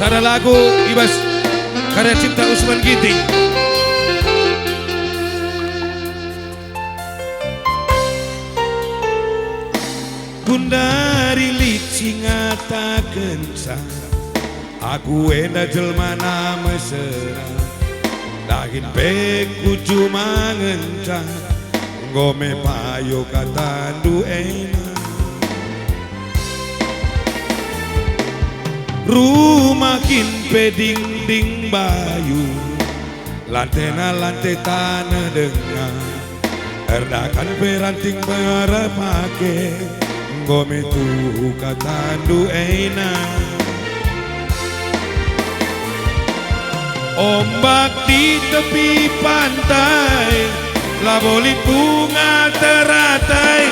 Sada lagu Ibas karya cipta Usman Ginting. Gundari lici ngatakeun aku enda jelmana mesra daging beku cuma ngencang ngome payo katandu enak rumakin peding ding bayu lantena lantai tanah dengar erdakan peranting berpake ngome tuh katandu enak ombak di tepi pantai laboli bunga teratai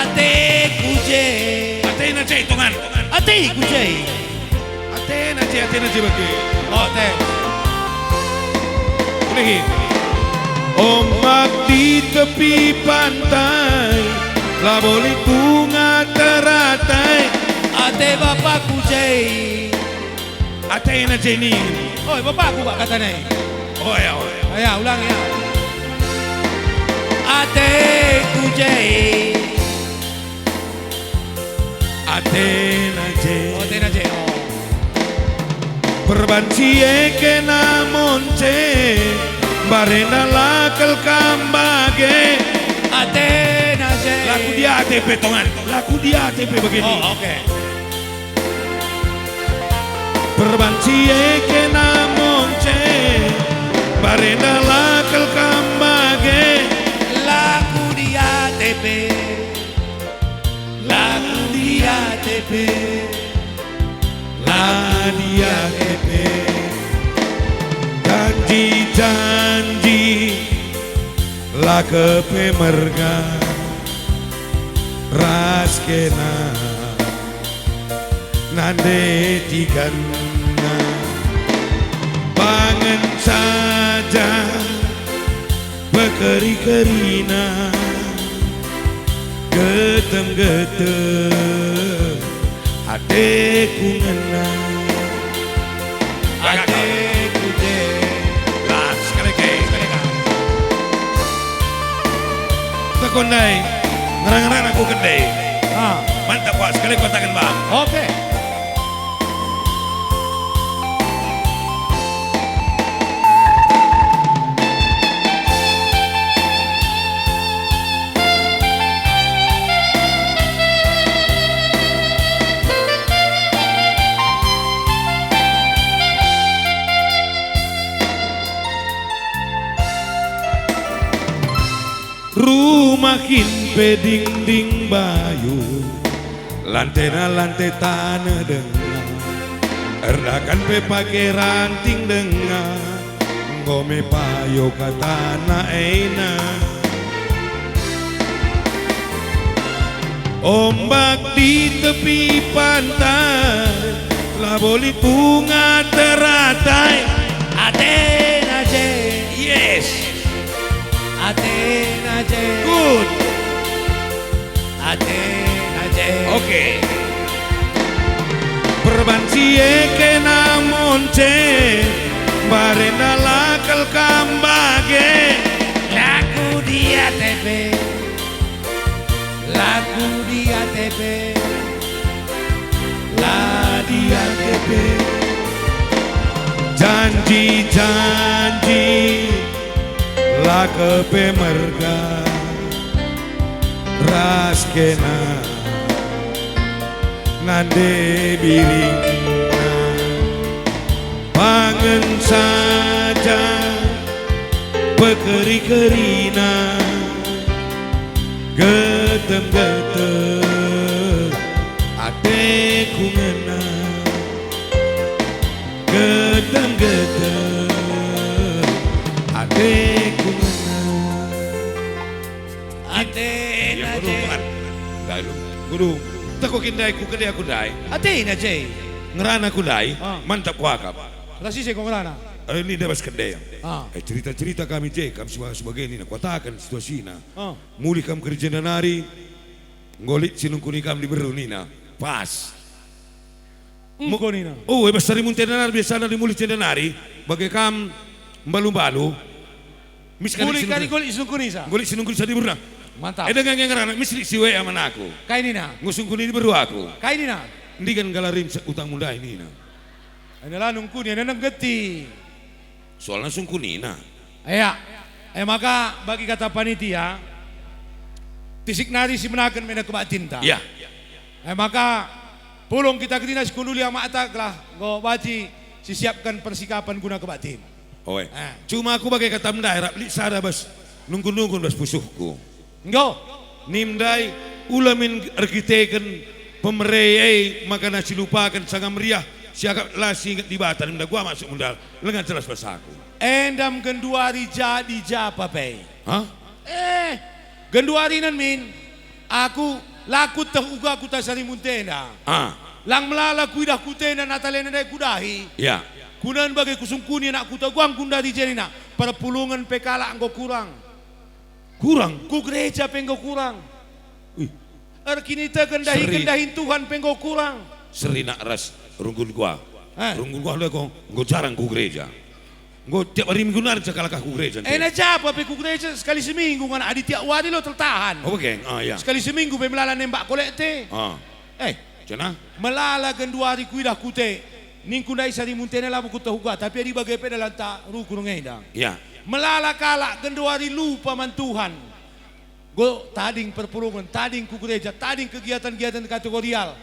ate kuje ate nace hitungan ate kuje ate nace bagi oh teh lagi ombak di tepi pantai laboli bunga teratai ate bapak kuje ate nace ini oh bapakku pak katanya oh ya ya ulang ya ate kuje ate nace oh perbancie kena monce barena lakel kambage ate nace laku di ATP tongan laku di ATP begini oh oke perbancie kena monce barena lakel kambage laku di ATP laku di ATP lah di ATP janji lah kepemerga raskena nande tigana bangen saja bekeri-kerina getem-getem adeku ngena adeku deh lah sekali tekondai ngerang-ngerang aku kedai mantap pak sekali kotakan bang oke rumahin peding ding bayu lantena lantai tanah dengar erdakan pe pake ranting dengar ngome payo katana enak ombak di tepi pantai laboli bunga teratai ate nace yes ate nace good ate nace oke perbancie kena monce barena lakel kambage laku di ATP laku di ATP lah di ATP janji lah kepemerga raskena nande biringna bangen saja bekeri-kerina getem-getem adeku ngena getem-getem adeku ngena ate nace guru tako kindai ku kedai aku dai ate nace ngerana aku dai mantap ku akap rasi se kongrana ini debas kedai cerita-cerita kami kami sebagai ini katakan situasinya muli kam kerja nari ngolit sinungkuni kam di berunina pas Engko nina. Oh, basta rin mong tenanar, biasa na rin muli tenanari, bagay kam balu-balu, mis ka Kuli kari kuli isung kunisa. Gulit sinunggul sa libur na. Mantap. Eh dengan yang ngerana, mis siwe aman aku. Kay nina. Ngusung kunin baru aku. Kay nina. Hindi kan galarim sa utang munda ini na. Ano la nung kunin nanang geti. Soalnya sung kunina. Aya. Maka bagi kata panitia tisik nari si menakan mena kebatinta. Ya. Maka pulong kita ke dinas kunduli yang mata lah go baci sisiapkan persikapan guna kebatin. Oe. Cuma aku bagai kata mendaerah, li sada bas nunggun-nunggun bas pusuhku. Go. Nimdai ulamin arkiteken pemereyai maka nasi lupakan sangat meriah siagap lasi ingat di batan nimda gua masuk mundal lengan jelas bas aku. Endam genduari jadi japa pay. Hah? Genduari nan min aku lakut tahuga aku tasari muntena. Lang melala kuidah kutena natalena dai kudahi. Ya. Kunan bagai kusungkuni nak kutaguang kunda di jerina. Perpulungan pekala anggo kurang. Kurang. Ku gereja penggo kurang. Erkinita kendahin Tuhan penggo kurang. Serina ras runggun gua. Eh. Runggun gua leko nggo jarang ku gereja. Nggo tiap hari minggu nar cakalakah ku gereja. Na japa pe ku gereja sekali seminggu kan adi tiap wadi lo tertahan. Oh geng. Ya. Sekali seminggu pe melala nembak kolekte. Cina? Melala genduari kuidah kute. Ning kundai sari muntena labu kutahuga tapi adi bagai pe dalam ta rukun ngedang. Ya. Melala kalak genduari lupa man Tuhan. Go tading perpulungan, tading ku gereja, tading kegiatan-kegiatan kategorial.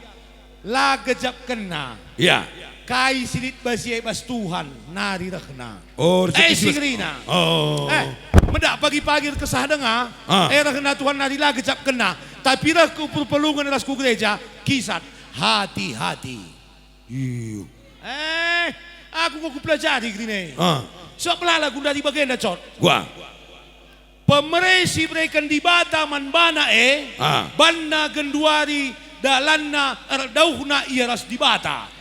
La gejap kena. Ya. Kai silit basi bas Tuhan nari rekna. Oh, Singrina. Oh. Mendak pagi-pagi kesah dengar. Rekna Tuhan nari la gejap kena. Tapi dah ku perpulungan ras ku gereja kisat hati-hati. Iyo. Aku kok pelajari gini. Sok pelala gunda di bagian dah cot. Gua. Pemeresi berikan di bata man bana bana genduari dalanna erdauhna iaras di bata.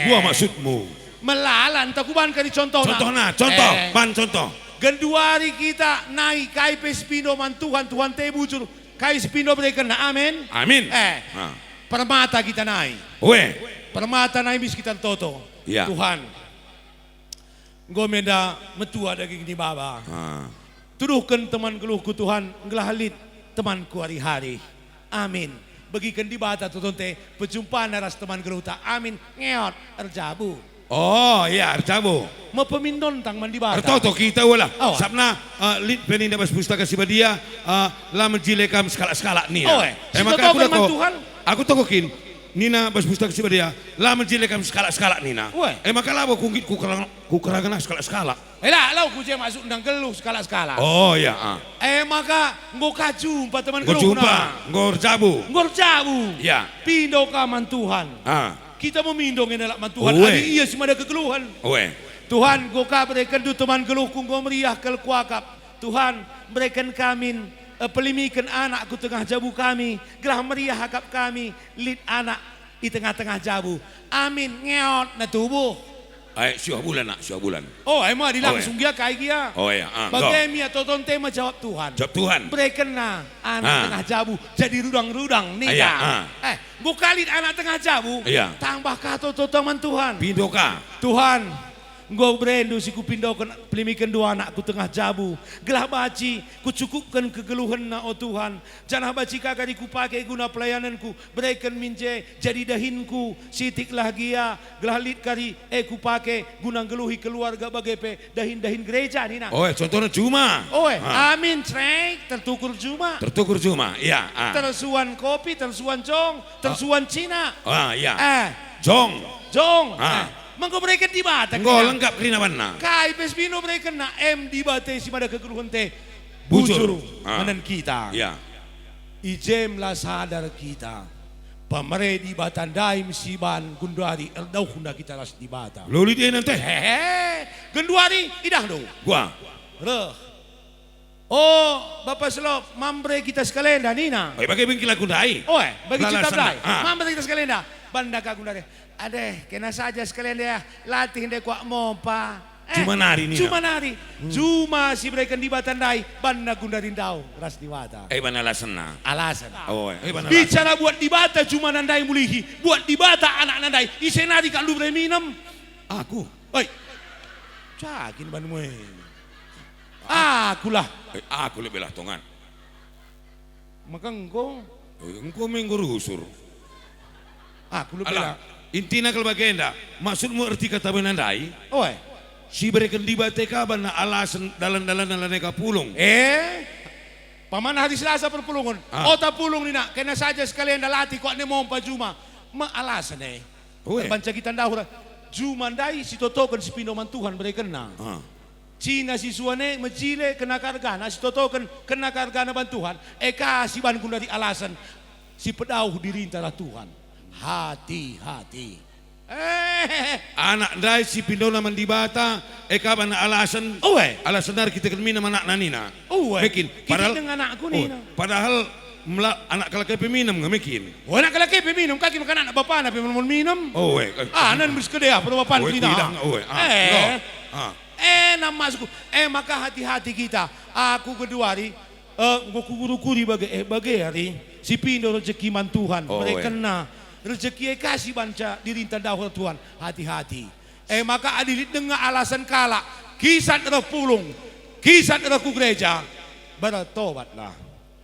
Gua maksudmu. Melalan takuban kali contoh. Contoh, ban contoh. Genduari kita naik kai pespindo man Tuhan tebujur kai spindo berikan na amin. Amin. Permata kita naik. Permata naik bis kita toto. Ya. Tuhan. Gomenda metua daging di baba. Tuduhkan teman keluhku Tuhan, ngelahalit temanku hari-hari. Amin. Bagikan di bata tutonte, perjumpaan naras teman keluh ta. Amin. Ngeot, erjabu. Oh iya, erjabu. Mau pemindon tang mandi bata. Ertoto kita wala. Sabna lit peninda bas pustaka si badia la menjilekam skala-skala ni. Maka aku tokokin Nina bas pustaka si badia la menjilekam skala-skala nina. Maka labo kungit ku keragana skala-skala. Lau ku je masuk ndang keluh skala-skala. Oh iya. Maka nggo kajumpa teman keluh. Nggo jabu. Ya. Pindo ka man Tuhan. Kita memindong ngelak man Tuhan. Adi iya semua ada kekeluhan. Tuhan nggo ka berikan du teman keluh ku nggo meriah kel kuakap. Tuhan berikan kami pelimikan anakku tengah jabu kami. Gelah meriah hakap kami. Lid anak di tengah-tengah jabu. Amin. Ngeot na tubuh. Syuah bulan. Emang di langsung dia kayak dia. Bagaimana tonton tema jawab Tuhan. Berikan na anak tengah jabu jadi rudang-rudang nikah. Bukalin anak tengah jabu. Tambah kato teman Tuhan. Pindoka. Tuhan. Nggo brendu si kupindokan pelimikan dua anakku tengah jabu. Gelah baci ku cukupkan kegeluhan na oh Tuhan. Janah baci kakak ku pakai guna pelayananku. Berikan minje jadi dahinku. Sitik lah gia. Gelah lit kari ku pakai guna geluhi keluarga bagepe dahin-dahin gereja nina. Contohnya cuma. Amin trek tertukur cuma. Iya. Tersuan kopi, tersuan jong, tersuan Cina. Iya. Jong. Mengko berikan di bata. Engko lengkap kena mana? Kai pespino berikan na di bata si mada kegeluhan teh bujur menen kita. Ya. Ijem lah sadar kita. Pamere di bata daim siban gunduari erdau hunda kita las di bata. Loli dia nanti. Gunduari idah do. Gua. Bapak Selop, mambre kita sekalian dah Nina. Bagi bingkila gundai. Bagi kita gundai. Mambre kita sekalian dah. Banda ka gundai. Adeh, kena saja sekalian dia latih deh kuak mopa. Cuma nari nih. Cuma nari. Cuma si mereka di batandai banda gundarin daw ras di bata. Ban alasan na. Alasan. Oh, bicara buat di bata cuma nandai mulihi, buat di bata anak nandai. Ise nari kan lu minum. Aku. Oi. Cakin ban mo. Aku lah. Aku lebih lah tongan. Maka engkau minggu rusur. Aku lebih lah. Intina kalau bagenda, maksudmu arti kata benandai? Oi. Si berikan di bate kaban na alasan dalan-dalan na laneka pulong. Paman hari Selasa perpulungan. Ota pulong ni nak, kena saja sekalian dalati kok ni mau pajuma. Alasan Banca kita dahura. Jumandai si totokan si pinoman Tuhan berikan na. Cina si suane majile kena kargana si totokan kena kargana bantuhan. Eka si ban dari alasan si pedauh diri antara Tuhan. Hati-hati. Anak dai si pindo naman di bata, kaban na alasan. Alasan dari kita kami naman anak nanina. Mekin. Padahal dengan anakku nina. Padahal anak kalaki peminum ngamikin. Anak kalaki peminum kaki makan anak bapak na peminum minum. Nan bersekedea pada bapak nina. Namasku. Maka hati-hati kita. Aku kedua hari. Guru-guru bagai hari. Si pindo rezeki mantuhan. Mereka na. Rezeki kasih banca dirintah dahulu Tuhan. Hati-hati. Maka adilit dengan alasan kala. Kisah roh pulung. Kisah roh gereja. Bertobatlah.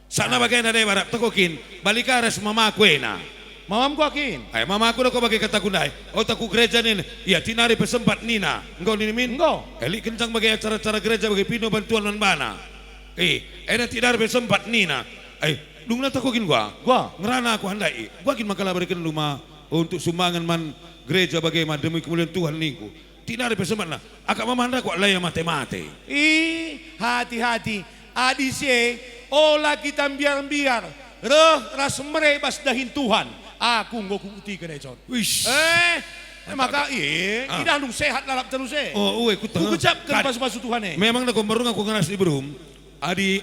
Sana bagaimana deh barat tekokin. Balikaras mamaku na. Mamam ko akin. Mamaku na ko bagai kata kunday. Taku gereja nin. Iya tinari pesempat nina. Engkau ninimin. Engkau. Eli kencang bagai acara-acara gereja bagai pino bantuan manbana. Tinari pesempat nina. Dung na takukin gua ngerana aku handai gua kin makala berikan rumah untuk sumbangan man gereja bagaimana demi kemuliaan Tuhan niku tidak ada peseman lah akak mamanda kok laya mate-mate hati-hati adise olah kita biar ras merebas dahin Tuhan aku ngoku uti kenecon maka tidak nung sehat lalap terus ku kecapkan pasu-pasu Tuhan memang nak merung aku ngeras di berum adi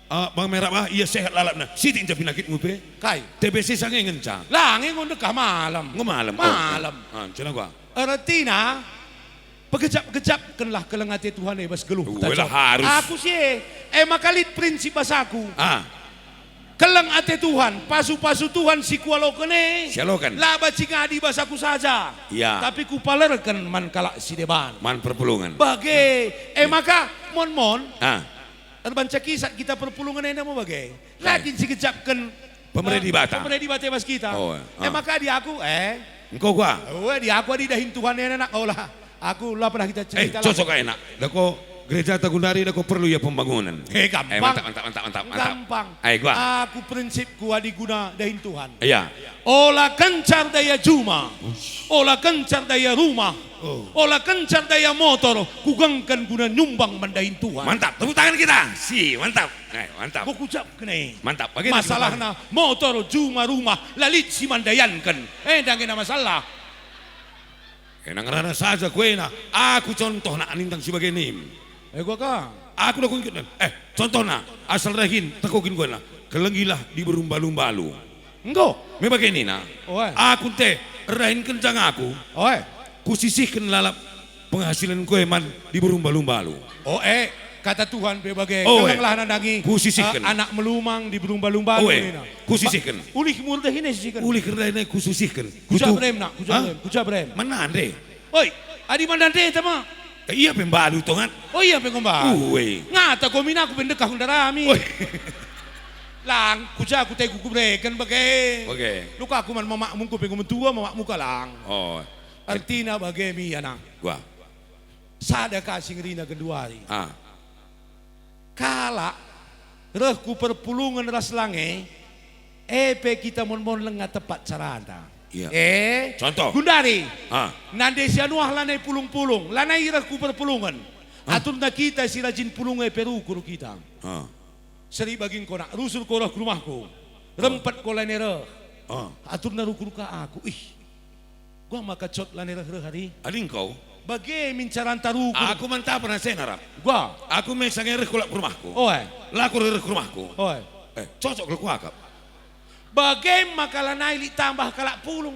Bang Merah iya sehat lalapna. Siti inja pinakit ngupe. Kai. TBC sange ngencang. Lange ngonde ka malam. Ngemalam. Malam. Cina gua. Artina pekejap-kejap kenlah kelengate Tuhan bas geluh. Harus. Aku sih makalit prinsip basaku. Keleng ate Tuhan, pasu-pasu Tuhan si kualo kene. Sialokan. Laba cingadi basaku saja. Iya. Tapi ku palerkan man kalak si deban. Man perpulungan. Bagai maka mon. Banca kisah kita perpulungan ini mau bagai. Lagi si kejapkan pemerintah di bata. Pemerintah di bata mas kita. Maka di aku engkau gua. Di aku di dahin Tuhan enak lah. Aku lah pernah kita cerita. Cocok enak. Dako gereja Tagundari dako perlu ya pembangunan. Gampang. Mantap. Gampang. Gua. Aku prinsipku diguna dahin Tuhan. Iya. Olah kencar daya juma. Olah kencar daya rumah. Olah kencar daya motor. Kugangkan guna nyumbang mandahin Tuhan. Mantap. Tepuk tangan kita. Mantap. Mantap. Kok ucap kene. Mantap. Masalahnya motor juma rumah lalit si mandayankan. Dangena masalah. Nang saja kue na. Aku contoh na anintang sebagai nim. Gua kah? Aku nak kungkit. Contoh na. Asal rahin takukin gue na. Kelengilah di berumbalu-balu. Enggak. Me begini na. Aku teh rahin kencang aku. Kusisihkan lalap penghasilan gue man di berumbalu-balu. Kata Tuhan berbagai kelenglah nandangi kusisihkan anak melumang di berumba-lumbalu kusisihkan ulih murdah ini sisihkan ulih kerana kususihkan kuca brem mana ande adi mandante tama iya pembalu tongan iya pengombalu ngata komina aku pendekah undarami lang kuca aku teh kuku breken bagai luka aku man mamakmu ku pengom tua mamakmu kalang artina bagai mi anak gua sada kasing rina kedua hari kala rehku perpulungan ras lange kita mon lengat tepat carana contoh Gundari nande sianuah lanai pulung-pulung lanai rehku perpulungan atur na kita si rajin pulungai peru kuru kita seri baging kona rusul korah ke rumahku rempet ko lanai reh atur na rukuru ka aku gua maka cot lanai reh hari ading kau bagai mincaran taruh. Aku mantap pernah saya narap. Gua. Aku mesangnya kolak rumahku. Laku ke rumahku. Cocok ke kuakap. Bagai makalanai li tambah kalak pulung.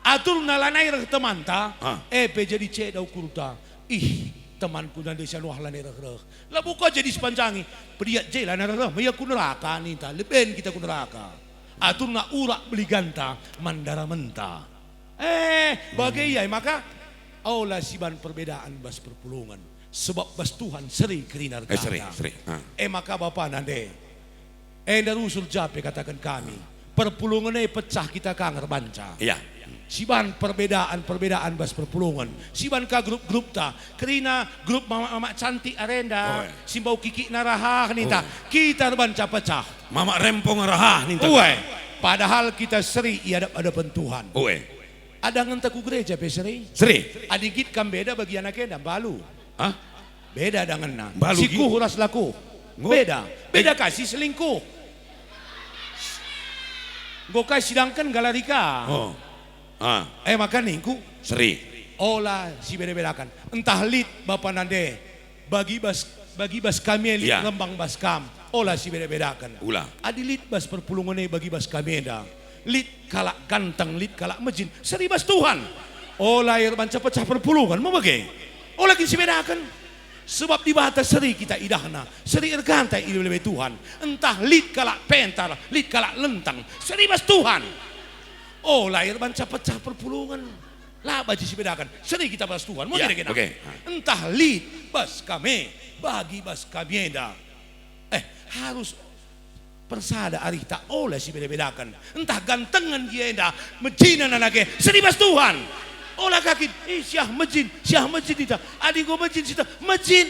Atur nalanai reh temanta. Jadi cedau kuruta. Ih, temanku nanti siya nuhla ni reh. Labu ko jadi sepanjangi. Priat jela na reh. Maya ku neraka nita. Leben kita ku neraka. Atur na urak beli ganta mandara menta. Bagay maka aulah siban perbedaan bas perpulungan. Sebab bas Tuhan seri kerinar kata. Seri. Maka Bapak nande. Darusul jape katakan kami. Perpulungan pecah kita kanger banca. Iya. Siban perbedaan bas perpulungan. Siban ka grup-grup ta. Kerina grup mama cantik arenda. Simbau kiki narahah nita. Kita banca pecah. Mama rempong arahah nita. Padahal kita seri ada pentuhan. Ada ngentaku gereja pe seri. Adikit kan beda bagi anaknya dan balu. Beda dengan na. Siku huras laku. Beda kasih selingkuh. Gokai sidangkan galarika. Maka ningku seri. Olah si beda-bedakan. Entah lit Bapak nande bagi bas kami lit rembang bas kam. Olah si beda-bedakan. Adi lit bas perpulungan bagi bas kami dah. Lit kalak ganteng, lit kalak mejin. Seri bas Tuhan. Olah air banca pecah perpulungan. Mau bagi? Olah si bedakan. Sebab di batas seri kita idahna. Seri ergantai lebih Tuhan. Entah lit kalak pentar, lit kalak lentang. Seri bas Tuhan. Oh lahir banca pecah perpulungan. Lah baji si bedakan. Seri kita bas Tuhan. Mau jadi kita. Entah lit bas kami. Bagi bas kami dah. Harus persada arita oleh si beda-bedakan. Entah gantengan dia dah. Mejinan anaknya. Seri bas Tuhan. Olah kaki, syah mejin kita. Adik gua mejin kita, mejin.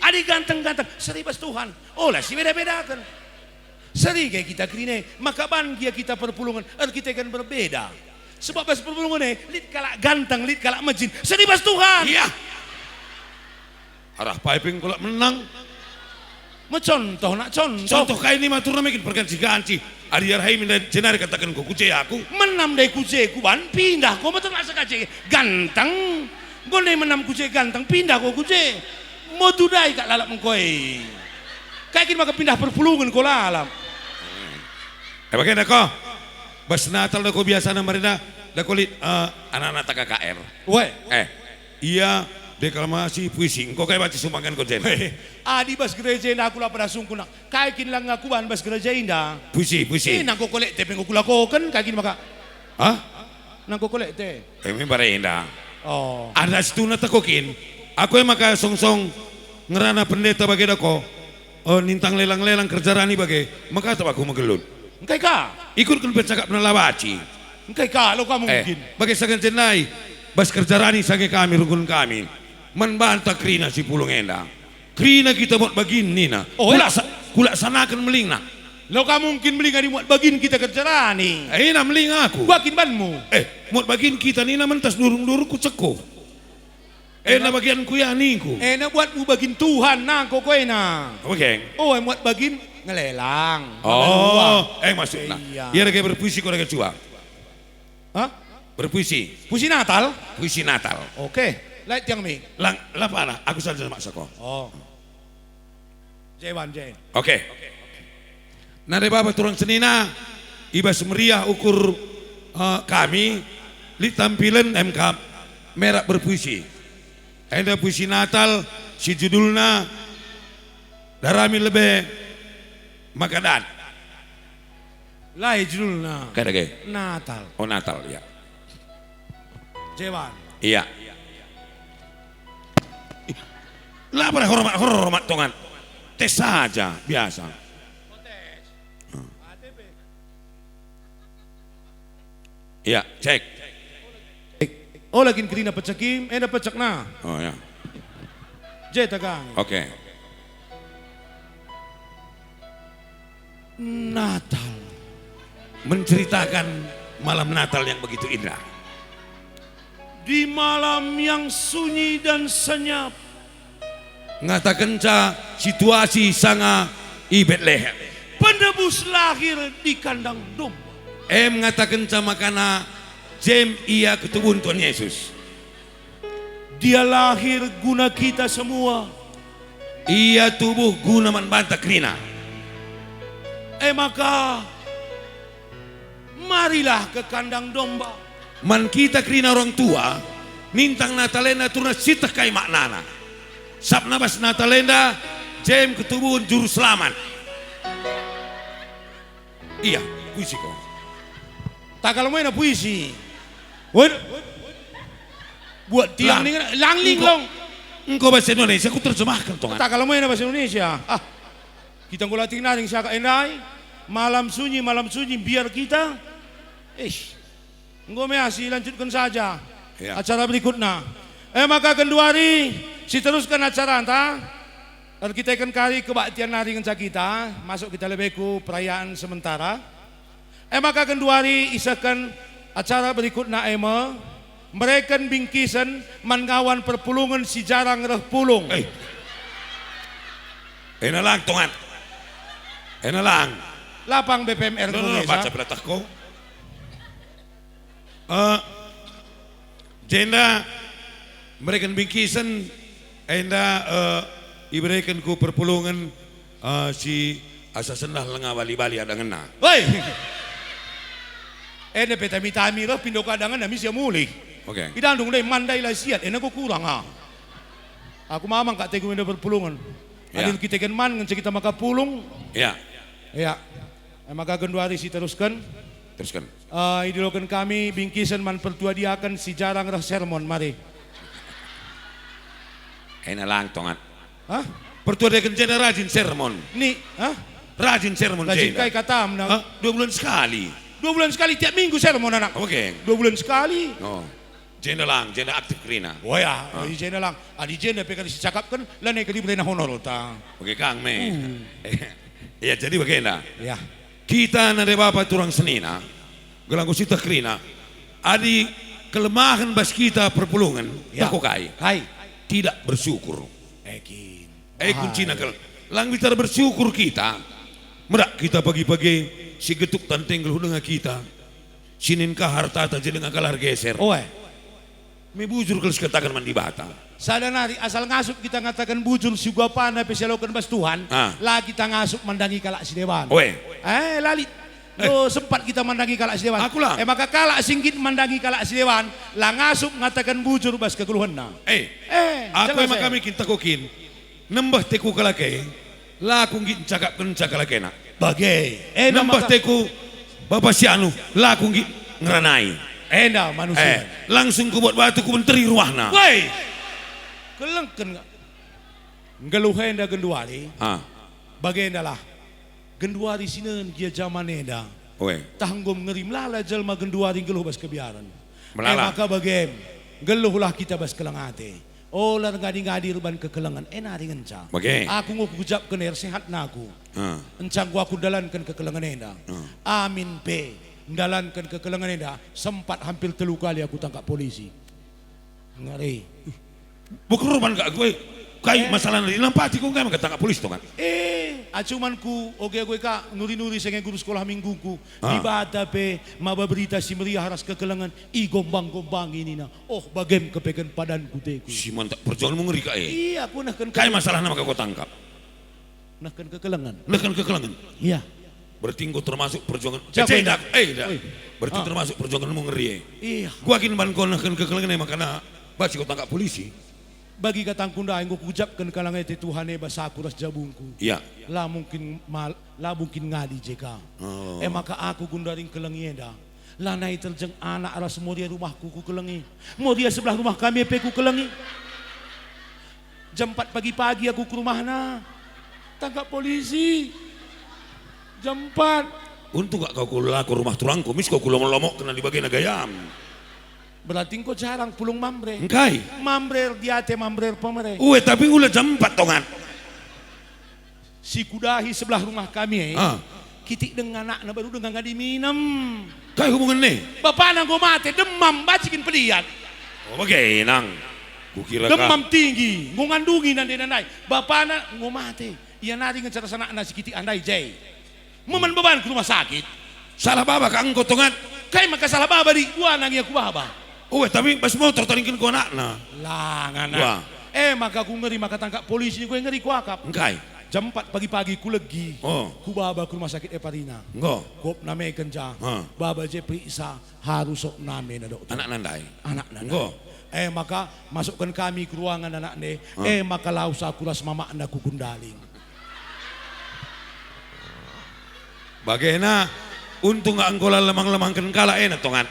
Adik ganteng-ganteng, seri bas Tuhan. Olah si beda-bedakan. Seri kayak kita kini, maka banggia kita perpulungan, kita kan berbeda. Sebab bas perpulungan lit kalak ganteng, lit kalak mejin, seri bas Tuhan. Iya. Arah piping kalau menang. Contoh kayak ini matur namakin perganci-ganci. Ari arhai minda jenar katakan ko kuce aku. Menam dai kuce ku ban pindah ko betul asa kace ganteng. Gondai menam kuce ganteng pindah ko kuce. Mau tudai kak lalap mengkoi. Kayak gini maka pindah perpulungan ko lalap. Bagaimana ko? Bas Natal na ko biasa na marina da kulit anak-anak tak KKR. Iya deklamasi puisi. Kok kayak baca sumbangan ko jen. Adi bas gereja na aku lah pada sungku nak. Kayak kin lang ngakuan bas gereja indah. Puisi. Nang ko kolek te pengo kulakokan kayak kin maka. Nang ko kolek te. Emi bare indah. Ada situ na takokin. Aku yang maka song-song ngerana pendeta bagi dako. Nintang lelang-lelang kerjarani bagi. Maka tak aku magelut. Engkai ka. Ikut kan bercakap na lawaci. Engkai ka lo kamu mungkin. Bagi sagan jenai. Bas kerjarani sage kami rukun kami. Membantah krina si pulung enda. Krina kita buat bagin nina. Kulak sanakan meling nak. Lo kamu mungkin meling di muat bagin kita kerjarani. Na meling aku. Bakin banmu. Muat bagin kita nina mentas durung-durung ku ceko. Na bagian ku ya niku. Na buatmu bagin Tuhan na ko na. Oke. Muat bagin ngelelang. Maksudnya. Iya lagi berpuisi kau lagi cua. Berpuisi. Puisi Natal? Puisi Natal. Oke. Lihat yang mi. Lapana, aku saja maksa ko. Jewan. Oke. Nade baba turang senina ibas meriah ukur kami li tampilan MK merah berpuisi. Ada puisi Natal si judulnya Darami lebih makadan. Lai judulnya. Kayak Natal. Natal ya. Jewan. Iya. Lah pada hormat tongan. Tes saja biasa. Iya, cek. Lagi kerina pecakim, pecak na. Ya. Jetagang. Oke. Natal. Menceritakan malam Natal yang begitu indah. Di malam yang sunyi dan senyap. Ngatakan situasi sanga i Bethlehem. Penebus lahir di kandang domba. Mengatakan makana jem ia ketubun Tuhan Yesus. Dia lahir guna kita semua. Ia tubuh guna membantah krina. Maka marilah ke kandang domba. Man kita krina orang tua, nintang natalenda turna sitah kai maknana. Sab nabas natalenda jem ketubun juru selamat. Iya, puisi ko. Tak kalau main puisi. Wad. Buat tiang ni langling long. Engkau bahasa Indonesia, aku terjemahkan tongan. Tak kalau main bahasa Indonesia. Kita ngulating naring siaka enai. Malam sunyi, biar kita. Engkau masih lanjutkan saja. Ya. Acara berikutnya. Maka kenduari, si teruskan acara anta. Dan kita akan kari kebaktian naring kita. Masuk kita lebih ku perayaan sementara. Maka kenduari isakan acara berikutnya mereka bingkisan mangawan perpulungan si jarang reh pulung. Enalang tongan. Enalang. Lapang BPMR No, baca beratah ko. Jenda mereka bingkisan enda iberikan ku perpulungan si asasenah lenga bali-bali ada ngena. Woi. Petami-tami roh pindo kadangan nami siya muli. Oke. Idandung deh mandai lah siat, aku kurang Aku mamang kak teguh enda perpulungan. Adil kita kan man ngecek kita maka pulung. Ya. Ya. Maka genduari si teruskan. Idilokan kami bingkisan man pertua diakan si jarang rah sermon mari. Enalang tongan. Hah? Pertua dia jenda rajin sermon. Nih, Rajin sermon rajin jenda. kai katam na. 2 bulan sekali. 2 bulan sekali tiap minggu sermon anak. Oke. 2 bulan sekali. Oh. Jenda lang, jenda aktif krina. Oh ya, di jenda lang. Di jenda peka si cakapkan lanai kali beri na honor ta. Oke Kang me. Ya jadi bagaimana? Ya. Kita nade bapak turang senina. Gelangku sita krina. Adi kelemahan bas kita perpulungan. Ya. Takokai. Hai. Tidak bersyukur. Kunci nakal. Lang bitar bersyukur kita. Merak kita pagi-pagi si getuk tanteng dengan kita. Sinin ka harta taja dengan kalar geser. Me bujur kalau katakan mandi bata. Sadanari asal ngasup kita ngatakan bujur si gua pana peselokan bas Tuhan. Lah kita ngasup mandangi kalak si dewan. Lalit. Sempat kita mandangi kalak si dewan. Aku lah. Maka kalak singgit mandangi kalak si dewan. Lah ngasup ngatakan bujur bas kekeluhan na. Aku emang kami kita kokin. Nembah teku kalake. Lah aku ngit cakapkan cakalake na. Bagai. Nembah teku bapak si anu. Lah aku ngit ngeranai. Enda manusia. Langsung ku buat batu ku menteri ruahna. Woi. Kelengken. Ngeluh enda genduari. Bagaimana lah. Genduari sinen kia zaman enda. Tanggum ngerim lala jelma genduari ngeluh bas kebiaran. Maka bagaimana. Ngeluhlah kita bas kelengate. Olah ngadi-ngadi ruban kekelengan. Nari ngenca. Aku ngucap kener sehat naku. Encang aku dalankan kekelengan enda. Amin pe. Mendalankan kekelengan enda, sempat hampir 3 kali aku tangkap polisi. Ngeri. Bukan ruban kak gue, kai masalah nanti nampak aku nggak ketangkap polisi tuh kan? Acuman ku, oke kak nuri-nuri saya guru sekolah mingguku. Di bata pe, maba berita si meriah haras kekelengan, gombang-gombang ini na. Bagem kepekan padanku teku. Si mantap perjuangan mengeri kak Iya, aku nahkan. Kai masalah nama kau tangkap. Nahkan kekelengan. Nahkan kekelengan. Iya. Berarti engkau termasuk perjuangan. Berarti termasuk perjuangan mengeri. Iya. Gua akin ban kau nahkan kekelengan makanya basi kau tangkap polisi. Bagi katang kunda yang gua ucapkan kalangan itu Tuhan bahasa aku ras jabungku. Iya. Lah mungkin ngadi jeka. Maka aku gundaring kelengi enda. Lah naik terjeng anak ras mau dia rumahku ku kelengi. Mau dia sebelah rumah kami ku kelengi. Jam 4 pagi-pagi aku ke rumahna. Tangkap polisi. Jam 4. Untuk gak kau kula ke rumah turangku, mis kau kula melomok kena di bagian agayam. Berarti kau jarang pulung mambre. Engkai. Mambre diate mambre pemere. Tapi ulah jam 4 tongan. Si kudahi sebelah rumah kami kitik dengan anaknya baru dengan ngadi minum. Kai hubungan nih? Bapak nang gue mati demam bacikin peliat. Bagainang. Kukira demam tinggi, ngandungi nanti. Bapak nang gue mati. Ia nari ngecara sana anak si kitik andai jay. Momen beban ke rumah sakit. Salah baba kang kotongan. Kai maka salah baba di gua nangi aku baba. Tapi pas motor taringkin ko anakna. Lah ngana. Maka aku ngeri maka tangkap polisi gue ngeri ku akap. Engkai. Jam 4 pagi-pagi ku legi. Ku baba ke rumah sakit Eparina. Kop name kenja. Baba je periksa harus sok name na dokter. Anak nandai. Anak nandai. Maka masukkan kami ke ruangan anak ne. Maka laus aku ras mama anda ku gundaling. Bagaimana untung gak engkau lemang-lemangkan kala enak tongan.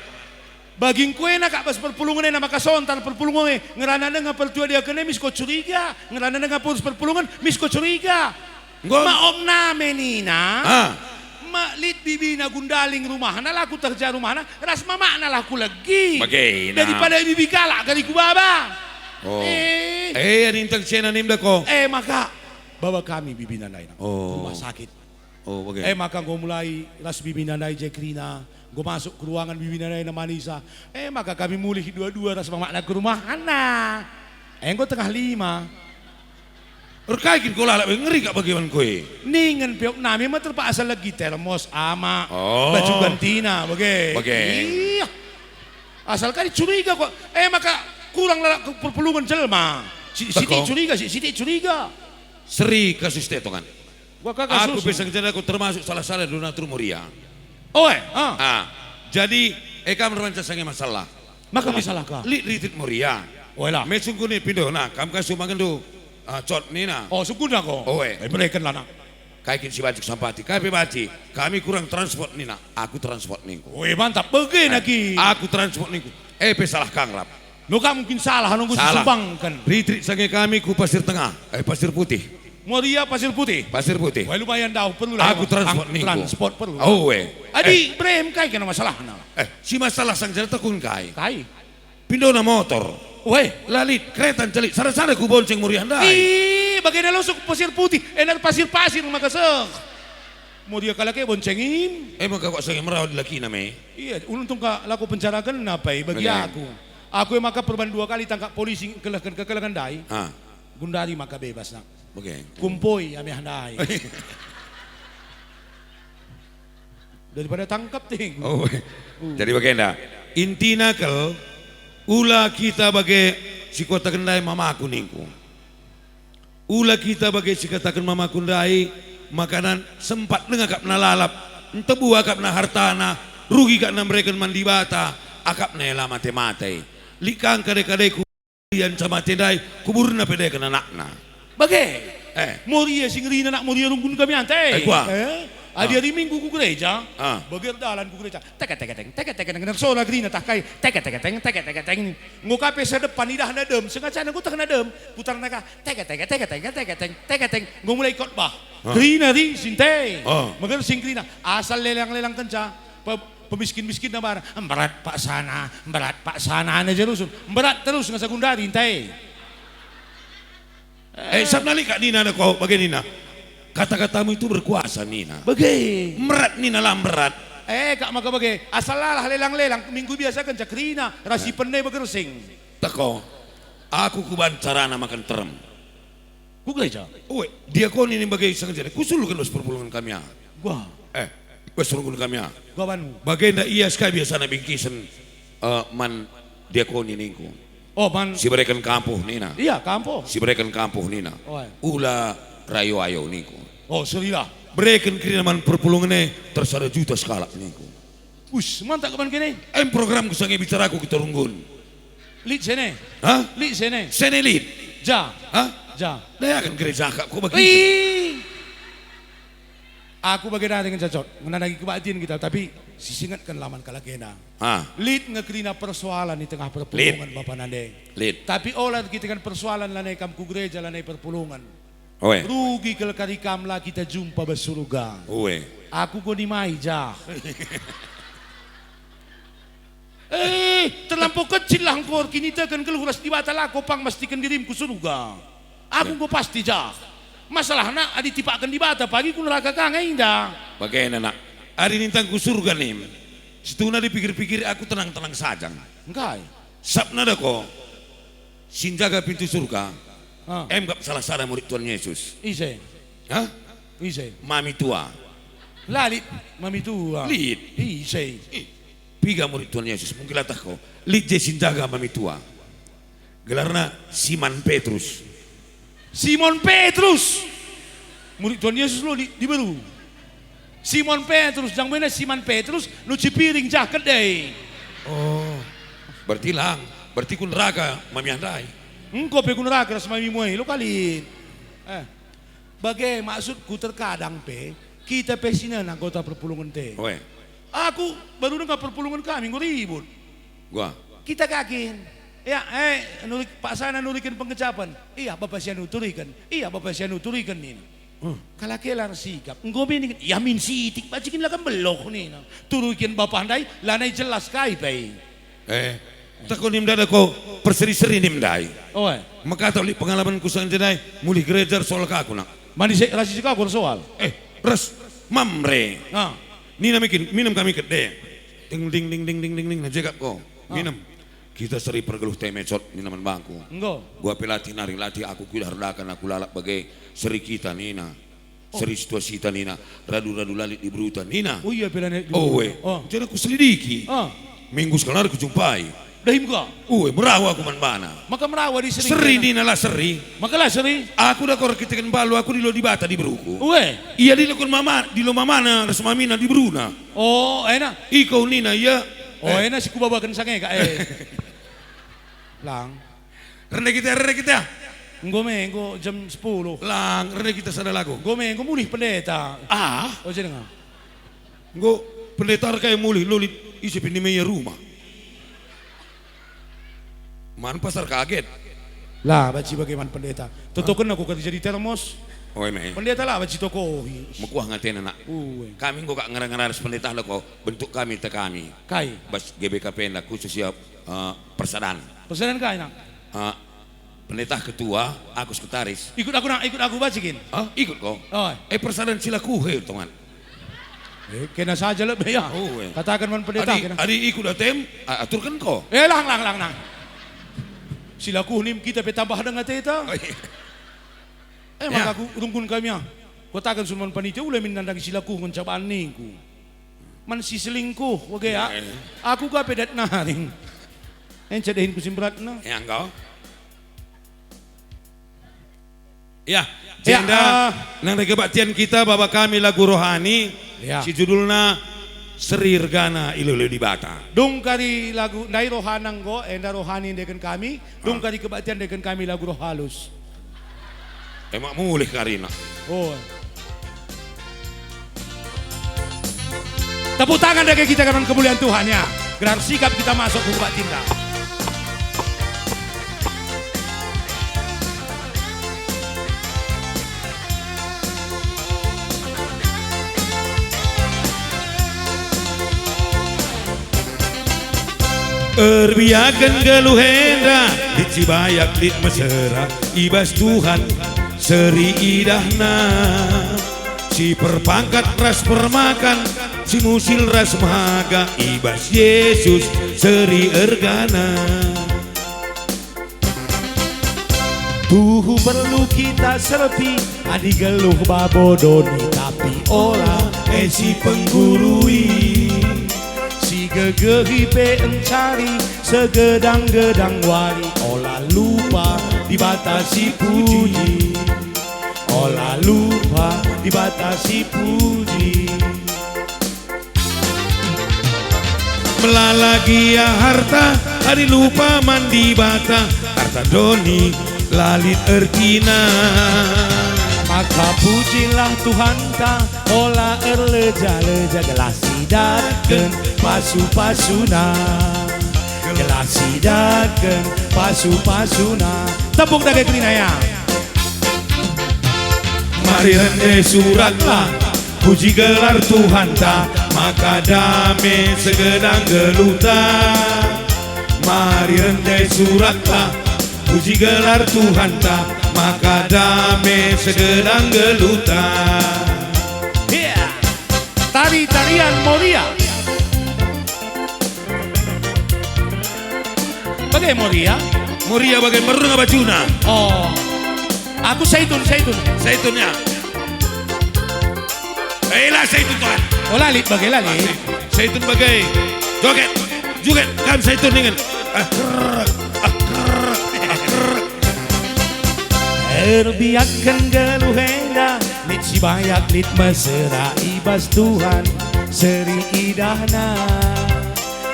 Baging kue nak bas perpulungan na makasontal perpulungan ngerana nga pertua dia kene misko curiga ngerana nga purus perpulungan misko curiga maom na menina lit bibi na gundaling rumah na laku terja rumah na ras mama na laku lagi daripada bibi galak kali ku baba anintang sena nimda ko maka bawa kami bibi nanay na rumah sakit maka gue mulai ras bibi nanay Jekrina. Gue masuk ke ruangan bibi nanay na Manisa. Maka kami mulih dua-dua ras makna ke rumah anak. Gue tengah 5. Rekaikin ko lalak ngeri gak bagaimana kue. Ningen piok nami mah terpaksa lagi termos ama baju gantina Iya. Asal kali curiga kok. Maka kurang lalak perpulungan jelma. Siti curiga. Seri kasus tetongan. Aku bisa ngejadikan aku termasuk salah donatur Muria. Jadi eka merwanca sange masalah. Maka masalah ka? Litit Muria. Mesungku ni pindah na, kam ka sumangan do cot ni na. Sungguh na ko. Mereka lana. Kaikin si bacik sampati, kami kurang transport ni na. Aku transport ningku. Mantap, bagai lagi. Aku transport ningku. Salah kang rap. Nuka mungkin salah, nunggu sumbangkan. Retreat sange kami ku Pasir Tengah, Pasir Putih. Moria Pasir Putih. Lumayan dah perlu lah. Aku transport ningku. Transport perlu. Adi Brem kai kena masalah na. Si masalah sang cerita kun kai. Pindah na motor. Lalit kereta celik. Sara-sara ku bonceng Muria handai. Bagaimana lo sok Pasir Putih. Enak pasir makasek. Muria kalake boncengin. Maka kok sange merawat laki na me. Iya, untung ka laku pencarakan apa bagi aku. Aku maka perban 2 kali tangkap polisi kekelakan dai. Gundari maka bebas nak. Kumpoi kami handai. Daripada tangkap ting. Jadi bagaimana? Intina kel ula kita bagai si kota kendai mamaku ningku. Ula kita bagai si kota kendai mamaku ndai makanan sempat dengar kap nalalap. Entebu akap na hartana rugi kak na mereka mandi bata akap na ela mate-mate. Likang kade-kade ku yang sama tendai kubur na pede kena nakna. Moria singrina nak Moria runggun kami ante. Adi hari Minggu ku gereja. Begerdalan ku gereja. Teka sola grina tak kai. Teka. Ngukape sa depan idah nadem. Sengaja aku tak nadem. Putar naka. Teka. Ngumulai khotbah. Grina ri sinte. Magar singrina asal lelang-lelang kenca. Pemiskin-miskin na barang. Berat pak sana na jerusun. Berat terus ngasa gundari inte. Sabnali kak Nina na kau bagai Nina. Kata-katamu itu berkuasa Nina. Bagai. Merat Nina lam berat. Kak maka bagai. Asal lah lelang-lelang. Minggu biasa kan Jakrina. Rasi penai begersing. Tako. Aku kuban carana makan terem. Ku gereja. Dia kau ini bagai sangat jadi. Kusul kan los perpulungan kami ya. Gua. Perpulungan kami ya. Gua banu. Bagai ndak iya sekali biasa na bingkisan man dia kau ini ningku. Si berikan kampuh Nina. Iya kampuh. Si berikan kampuh Nina. Ula rayo ayo niku. Serilah. Berikan kiriman perpulungan tersara juta skala niku. Mantap kapan kini? Program ku sange bicara aku kita runggun. Lid sene. Lid sene. Sene lid. Ja. Dia akan gereja kak ku begitu. Aku bagai dengan cocok. Menandagi kebatian kita tapi sisingatkan laman kalakena. Lid ngekrina persoalan di tengah perpulungan Bapak Nande. Tapi olah kita kan persoalan lanai kam ku gereja lanai perpulungan. Rugi kalau kari kamla kita jumpa bersurga. Aku kau dimai jah. Terlampau kecil lah engkau kini tekan keluhuras di batal aku pang mastikan dirimu surga. Aku kau pasti jah. Masalah nak adi tipakan di bata pagi ku neraka kang indah. Bagaimana nak? Hari nintang ku surga nih. Setuna dipikir-pikir aku tenang-tenang saja. Enggak. Sabna dah ko. Sinjaga pintu surga. Gak salah murid Tuhan Yesus. Ise. Mami tua. Lalit mami tua. Lit. Ise. Piga murid Tuhan Yesus. Mungkin latah ko. Lit je sinjaga mami tua. Gelarna Simon Petrus. Murid Tuhan Yesus lo di baru. Simon Petrus, jangan mana Simon Petrus, lu cipiring jaket deh. Berarti lang. berarti kun neraka mamiandai. Engkau pe kun neraka ras mami muai lo kali. Bagai maksudku terkadang pe kita pe sini anggota perpulungan te. Oe. Aku baru dengar perpulungan kami ribut. Gua. Kita kakin. Ya, Pak Sana nulikan pengecapan. Iya, Bapak Sianu turikan. Iya, Bapak Sianu turikan ini. Kalakelar sikap. Engkau ini ya min sitik bacikin lah kan belok nih. Turikan Bapak andai lanai jelas kai pe. Takut nimda ko perseri-seri nimdai. Oh. Maka tahu pengalaman kusang jedai muli gereja soal aku nak. Mani rasi aku soal. Res mamre. Ah. Nina mikin minum kami gede. Ding ding ding ding ding ding ding najekap ko. Minum. Kita seri pergeluh teh mecot ni naman bangku. Enggak. Gua pelatih naring latih aku kuda hardakan aku lalap bagai seri kita nina. Seri situasi kita nina. Radu-radu lalit di berutan nina. Oh iya pelan. Jadi aku selidiki. Minggu sekali aku jumpai. Dahim ka? Merawa aku mana. Maka merawa di seri. Seri nina lah seri. Maka lah seri. Aku dah korek kita balu aku di lo di bata di beruku. Iya di lo mama na resmamina di beruna. Oh enak. Ikaw nina ya. Enak si kubabakan sange ka Lang. Rene kita. Engko jam 10. Lang, rene kita sada lagu. Engko mulih pendeta. Oh jadi nga. Engko pendeta kayak mulih lulit isi pinimenya rumah. Man pasar kaget. Lah, baci bagaimana pendeta. Totokan aku kerja di termos. Pendeta lah baci toko. Makuah ngaten anak. Kami kok gak ngarang-ngarang pendeta lah kok bentuk kami te kami. Kai. Bas GBKP lah khusus ya persadan. Persadan kai nak. Pendeta ketua, aku sekretaris. Ikut aku bacikin. Ikut kok. Persadan silaku tongan. Kena saja lebih ya. Katakan man pendeta. Adi ikut datem, aturkan kok. Lang. Silaku nim kita pe tambah dengan teta. Maka aku rungkun kami ya. Katakan suman panitia ulai minandang silaku mencabaan ningku. Man si selingkuh wage ya. Aku ka pedat naring. Cadahin ku simberat na. Ya engkau. Ya, janda nang kebaktian kita bapak kami lagu rohani. Si judulna Seri Regana Ilulu di Bata. Dung kari lagu dai rohanang go enda rohani deken kami, dung kari kebaktian deken kami lagu roh halus. Emak mulih karina. Tepuk tangan dari kita karena kemuliaan Tuhan ya. Gelar sikap kita masuk ke bukit cinta. Erbiakan geluhenda di Cibayak di mesera ibas Tuhan seri idahna si perpangkat ras permakan si musil ras mahaga ibas Yesus seri ergana. Tuhu perlu kita serpi adi geluh babodoni tapi olah si penggurui si gegehi pe encari segedang-gedang wali olah lupa dibatasi puji olah lupa dibatasi puji melalagi ya harta hari lupa mandi bata harta doni lalit ertina maka pujilah Tuhan ta olah erleja-leja gelas sidaken pasu-pasuna gelas sidaken pasu-pasuna tepuk dagai kelinaya mari rende suratlah puji gelar Tuhan ta maka damai segedang geluta mari rende suratlah puji gelar Tuhan ta maka damai segedang geluta. Tari-tarian Moria. Bagai Moria? Moria bagai merunga bajuna. Aku Zaitun ya. Lah Zaitun tuan. Lalit bagai lalit. Zaitun bagai joget kan Zaitun dengan. Erbiakan geluhenda lit Cibayak lit mesera ibas Tuhan seri idahna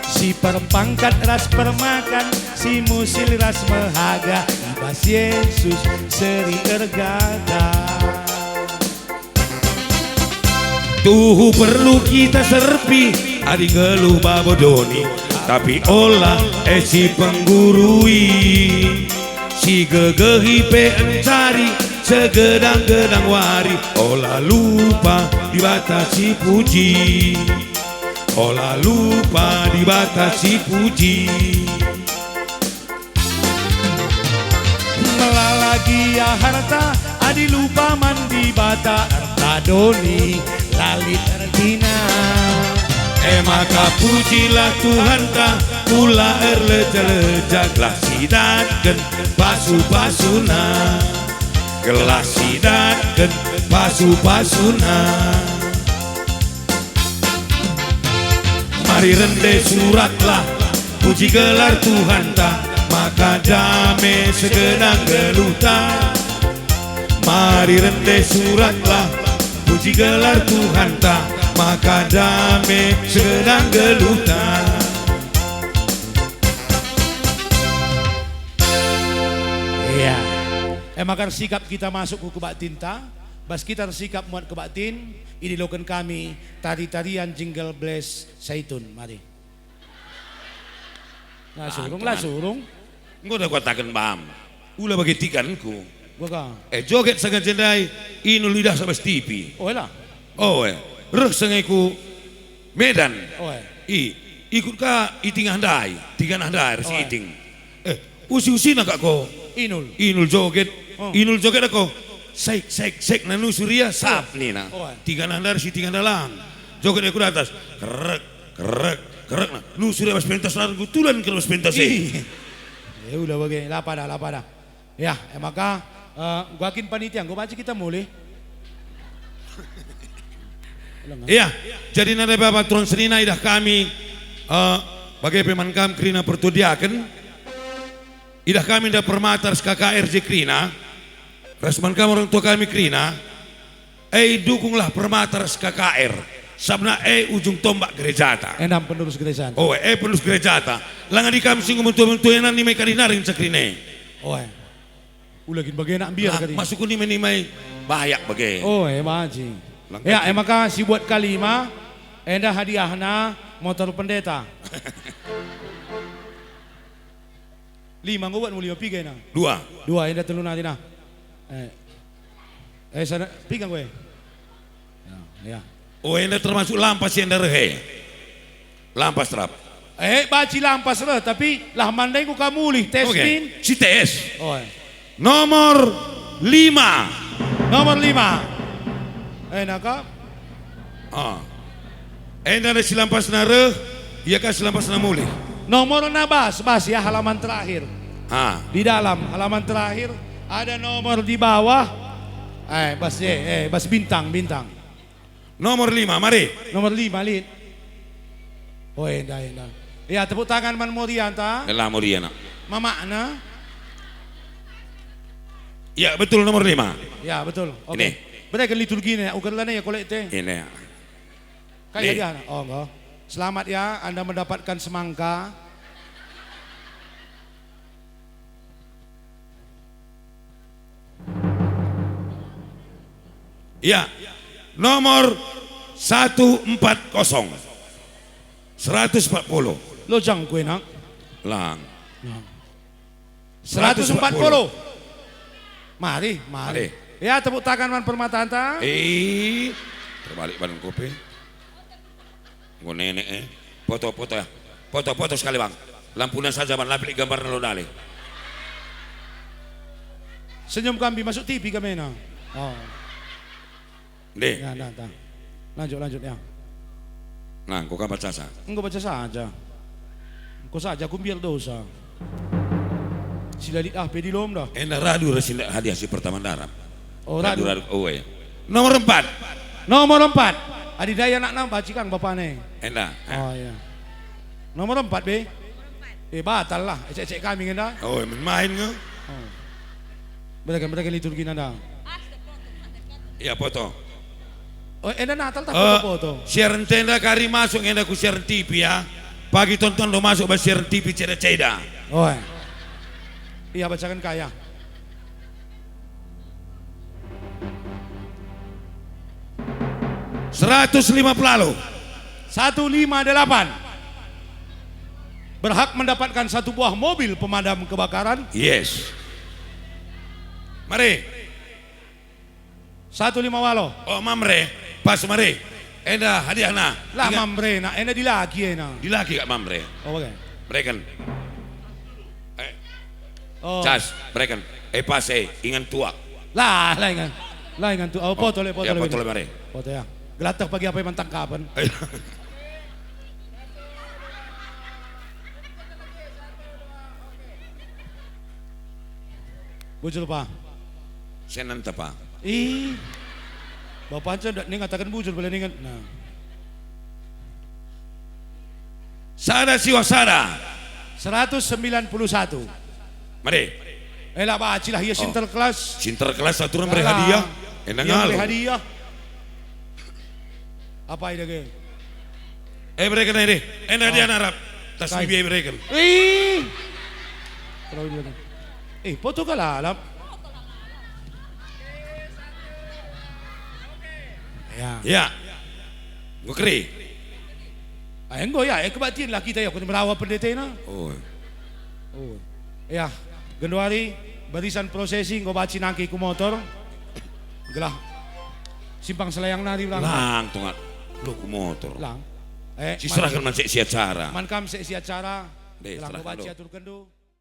si si perpangkat ras permakan, si musil ras mehaga, ibas Yesus seri ergada. Tuhu perlu kita serpi, adi geluh babodoni, tapi olah si penggurui, si gegehi pe encari, segedang-gedang wari, olah lupa dibatasi puji, olah lupa dibatasi puji. Melalagi ya harta, adi lupa mandi bata, harta doni lalit ertina. Maka pujilah Tuhan ta, pula erleja-leja, gelas sidatken pasu-pasuna, gelas sidatken pasu-pasuna. Mari rende suratlah, puji gelar Tuhan ta, maka damai segedang geluta. Mari rende suratlah, puji gelar Tuhan ta, maka damai sedang geluta. Iya. Makar sikap kita masuk ke batin ta, bas kita sikap muat ke batin, ini lokan kami tari-tarian Jingle Bells Zaitun. Mari. Lah surung. Engkau udah katakan paham. Ulah bagi tikanku. Gua ka. Joget sangat jendai, inu lidah sama stipi. Oh lah. Oh reh sengaiku Medan. Oh Ikut ka iting handai, tiga handai resi iting. Usi-usi nak ko. Inul joget. Inul joget ako. Sek nanu surya sap nina. Tiga handai resi tiga dalang. Joget aku di atas. Kerek na. Nu surya mas pentas lalu tulan ke mas pentas Ya udah bagai lapa dah. Ya, maka gua akin panitia, gua baca kita mulai. Iya, jadi nada bapak turun senina idah kami bagai pemankam Krina pertudiakan, idah kami dah permatar KKRJ Krina, resman kami orang tua kami Krina, dukunglah permatar KKR, sabna ujung tombak gerejata. Enam penerus gereja. Oh, penerus gerejata. Langan di kami singgung mentua-mentua yang nimai kadinaring cakrine. Oh, ulagin bagai nak biar kali. Masuk ni nimai bayak bagai. Oh, maji. Ya, maka si buat kalima, enda hadiahna motor pendeta. 5 gua buat mulia piga na. 2 enda telu nanti na. Sana piga gue. Ya. Oh, enda termasuk lampas yang rehe. Lampas trap. Baci lampas lah, tapi lah mandai ku kamuli testin. Okay. Si tes. Oh. Nomor 5. Nomor 5. Naka. Enda ada silampas nare, ia kan silampas namuli. Nomor nabas ya halaman terakhir. Di dalam halaman terakhir ada nomor di bawah. Bas bintang. Nomor 5, mari. Nomor 5 lid. Oh enda. Ya tepuk tangan man Morianta. Elah Moriana. Mama na. Ya betul nomor 5. Ya betul. Oke. Ini. Mereka liturgi ni, ukarlah ya kolekte. Ini. Kayak dia. Oh enggak. Selamat ya, Anda mendapatkan semangka. Ya. Nomor 140. 140. Lojang kue nak. Lang. 140. Mari. Ya tepuk tangan man permata anta. Terbalik badan kopi. Gue nenek Foto-foto ya. Foto-foto sekali bang. Lampunan saja bang, lapik gambar lo dali. Senyum kami masuk TV kami na. Oh. Deh. Ya, lanjut ya. Nah, kau kan baca saja. Enggak baca saja. Kau saja kumbiar dosa. Sila di di lom dah. Enak radu resila hadiah si pertama darab. Oh radu. Oh ya. Nomor 4. Nomor 4. Adidaya nak nambah cikang bapak nih. Enak. Oh iya. Nomor 4 be. Batal lah. Cek kami ngenda. Oh main nge. Oh. Mereka liturgi nanda. Iya foto. Oh enda Natal tak foto. Siaran tenda kari masuk enda ku siaran TV ya. Pagi tonton lo masuk Basir TV Ceda-Ceda. Oh. Iya bacakan kaya. $150. 158. Berhak mendapatkan satu buah mobil pemadam kebakaran. Yes. Mari. 150. Oh mamre, pas mari. Enda hadiah na. Lah mamre na, ena dilaki ena. Dilaki kak mamre. Oh okay. Mereka. Oh. Cas, mereka. Pas ingan tua. Lah ingan tu. Oh foto le. Ya foto le mari. Foto ya. Gelatak pagi apa yang tangkapan. Bujul pa. Senanta pa. Bapak aja nih ngatakan bujul boleh ningan. Nah. Sada siwasada. 191. Mari. Lah bacilah ya sinterklas. Sinterklas aturan beri hadiah. Enang beri hadiah. Apa ini ke? Mereka ini. Enak dia narap. Tas biaya mereka. Kalau dia. Foto ka lalap. Ya. Ngukri. Ayang go ya, kebatin lah kita ya, kung merawa pendeta na. Oh. Ya, Januari barisan processing go baci nangki ku motor. Gelah. Simpang selayang nari ulang. Lang tungat. Lu ku motor. Lang. Sisrahkan man si acara. Man kam si acara. Gelah go baci atur kendo.